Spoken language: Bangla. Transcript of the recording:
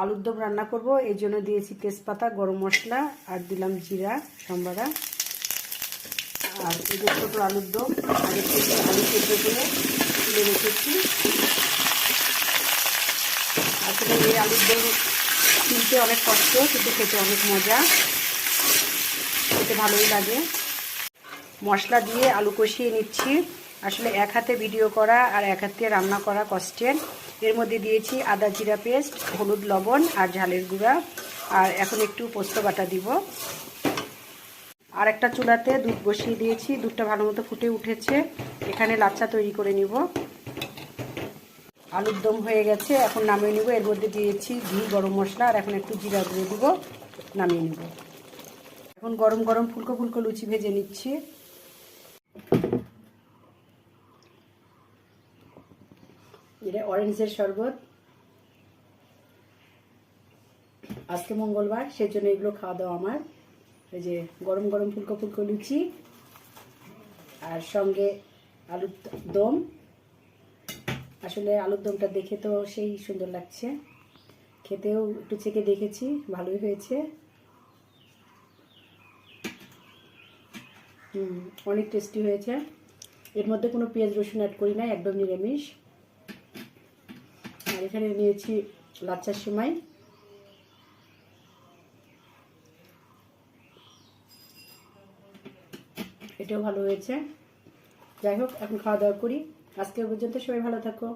আলুর দম রান্না করব, এই জন্য দিয়েছি তেজপাতা, গরম মশলা আর দিলাম জিরা সম্বারা। আর এই যে ছোটো আলুর দম আগে থেকে আলু সেদ্ধ করে তুলে রেখেছি। আসলে এই আলুর দম কিনতে অনেক কষ্ট, কিন্তু খেতে অনেক মজা, খেতে ভালোই লাগে। মশলা দিয়ে আলু কষিয়ে নিচ্ছি। আসলে এক হাতে ভিডিও করা আর এক হাতে রান্না করা কষ্টের। এর মধ্যে দিয়েছি আদা জিরা পেস্ট, হলুদ লবণ আর ঝালের গুঁড়া। আর এখন একটু পোস্ত বাটা দিব। আর একটা চুলাতে দুধ বসিয়ে দিয়েছি, দুধটা ভালো মতো ফুটে উঠেছে। এখানে লাচ্ছা তৈরি করে নিব। আলুর দম হয়ে গেছে, এখন নামিয়ে নিব। এর মধ্যে দিয়েছি ঘি, গরম মশলা আর এখন একটু জিরা গুঁড়ো দিব, নামিয়ে নিব। এখন গরম গরম ফুলকো ফুলকো লুচি ভেজে নিচ্ছি। এটা অরেঞ্জের শরবত। আজকে মঙ্গলবার, সেজন্য এগুলো খাওয়া দাওয়া আমার। এই যে গরম গরম ফুলকো ফুলকো লুচি আর সঙ্গে আলুর দম। আসলে আলুর দমটা দেখে তো সেই সুন্দর লাগছে, খেতেও একটু চেখে দেখেছি, ভালোই হয়েছে। অনেক টেস্টি হয়েছে। এর মধ্যে কোনো পেঁয়াজ রসুন অ্যাড করি না, একদম নিরামিষ। আর এখানে নিয়েছি লাচ্ছার সেমাই। এটাও ভালো হয়েছে। যাই হোক, এখন খাওয়া দাওয়া করি। আজকে পর্যন্ত সবাই ভালো থাকো।